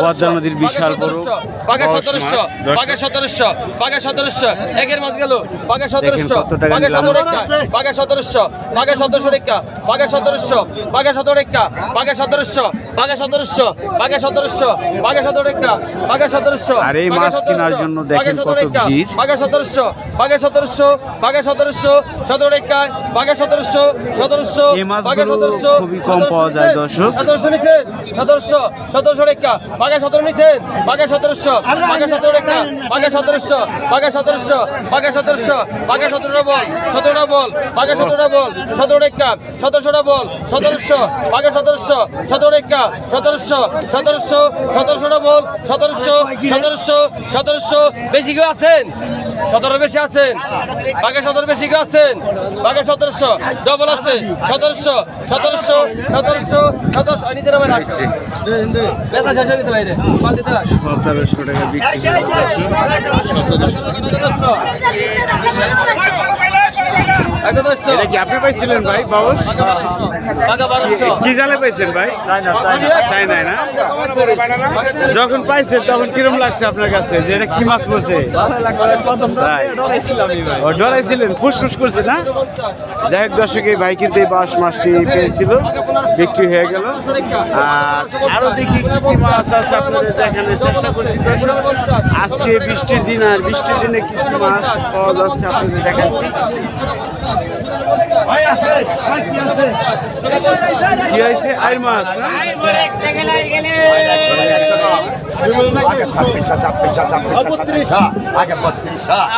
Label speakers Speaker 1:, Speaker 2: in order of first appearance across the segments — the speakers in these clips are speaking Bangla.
Speaker 1: পদ্মা নদীর বিশাল বড়
Speaker 2: পাকা 1700 পাকা 1700 পাকা 1700 একের মাছ গেল পাকা 1700 পাকা 1700 পাকা 1700 পাকা 1700 টাকা পাকা 1700 পাকা 17 টাকা পাকা 1700 পাকা 1700 পাকা 1700 পাকা 17 টাকা পাকা 1700
Speaker 1: আর এই মাছ কেনার জন্য দেখেন কত ভিড়।
Speaker 2: পাকা 1700 পাকা 1700 পাকা 1700 17 টাকা পাকা 1700 1700
Speaker 1: এই
Speaker 2: পাকা
Speaker 1: মাছগুলো
Speaker 2: 1700
Speaker 1: খুবই কম পাওয়া যায় দর্শক।
Speaker 2: 1700 নিছেন 1700 1700 টাকা পাকা 17 নিছেন পাকা 1700 পাকা 17 টাকা পাকা 1700 পাকা 1700 পাকা 1700 পাকা 17 বল 17 বল পাকা 17 বল 17 টাকা 1700 বল 1700 পাকা 1700 17 টাকা 1700 1700 1700 বল 1700 1700 1700 বেশি কেউ আছেন 17 বেশি আছেন পাকা 17 বেশি কেউ আছেন পাকা 1700 ডবল আছে 1700 1700 1700 1700 নিতে নামে রাখছে বেচা শেষ হয়ে গেছে বাইরে মাল দিতে রাখ
Speaker 1: 1700 টাকা বিক্রি এটা কি আপনি পাইছিলেন ভাই বাবু? কি জালে পাইছেন ভাই? চায়না না? যখন পাইছেন তখন কিরম লাগছে আপনার কাছে যে এটা কি মাছ পড়ছে? ও ডরাইছিলেন, ফুসফুস করছে না? যাই হোক দর্শক, এই ভাই কিন্তু এই বাস মাছটি পেয়েছিল, বিক্রি হয়ে গেল। আর আরো দেখি কি কি মাছ আছে আপনাদের দেখানোর চেষ্টা করছি দর্শক। আজকে বৃষ্টির দিন, আর বৃষ্টির দিনে কি কি মাছ পাওয়া যাচ্ছে আপনাদের দেখাচ্ছি। কি হয়েছে? আইর মাছ না?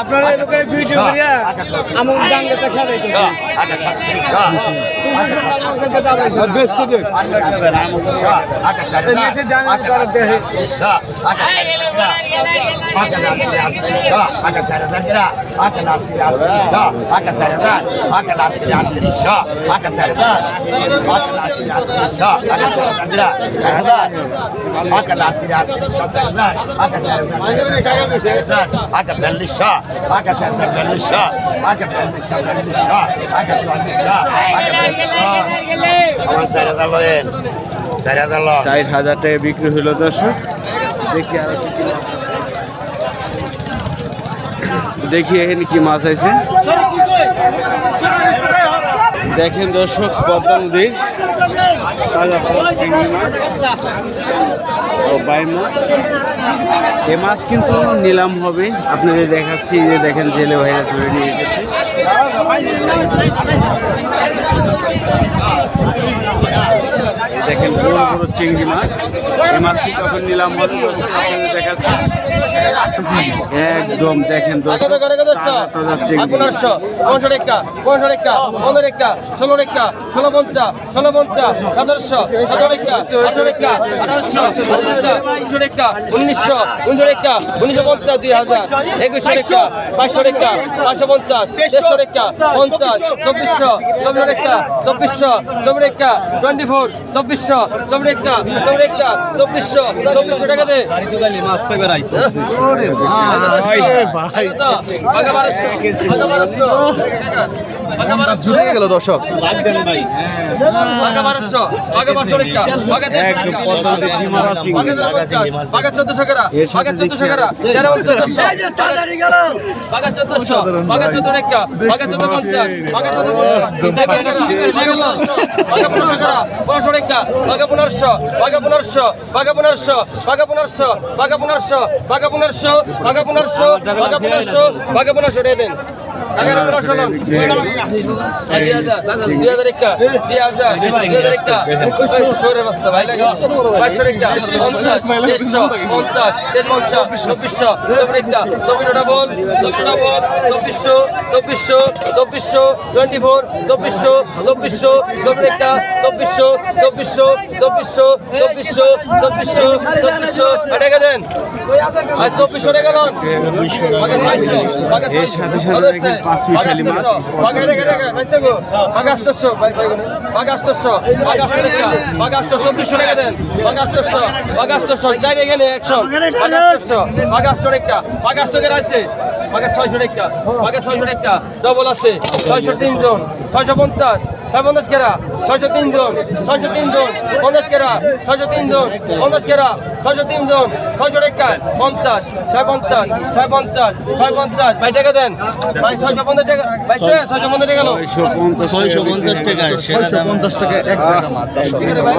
Speaker 3: আপনারা লোকের ভিডিও করিয়া আমার জানলে দেখা যাইতো
Speaker 1: $4,000 টাকা বিক্রি হলো দর্শক। দেখি এখানে কি মাছ আছে। দেখেন দর্শক, পদ্মা নদীর তাজা চিংড়ি মাছ ও বাই মাছ। এ মাছ কিন্তু নিলাম হবে, আপনাদের দেখাচ্ছি। যে দেখেন জেলে ভাইরা ধরে নিয়ে গেছে। দেখেন বড় বড় চিংড়ি মাছ। এই মাছ কিন্তু এখন নিলাম হবে দর্শক, আপনাদের দেখাচ্ছি। একদম দেখেন দর্শক, তাজা চিংড়ি।
Speaker 2: 1500 1500 টাকা 1500 টাকা 15 টাকা 16 টাকা 1650 1650 1700 17 টাকা 18 টাকা 1800 1900 টাকা 1900 1900 টাকা 1950 2000 2100 টাকা 500 টাকা 550 150 টাকা 50 2400 24 টাকা 2400 24 টাকা 24 2400 24 টাকা 24 টাকা 2400 2400 টাকা দে মাছ পাইবার আইছে
Speaker 3: জুড়ে গেল দর্শক।
Speaker 2: দেন 2400 টাকা দেন।
Speaker 1: পাঁচ মিশালি মাছ।
Speaker 2: ডবল আছে 603 জন 650 650 কেরা 603 জন 603 জন 50 কেরা 603 জন 50 কেরা 603 জন 600 টাকা 50 650 650 650 ভাই টাকা দেন ভাই 650 টাকা ভাই 650 টাকা গেল
Speaker 1: 650 টাকা
Speaker 4: 650 টাকা এক জায়গা মাছ।
Speaker 2: ঠিক আছে ভাই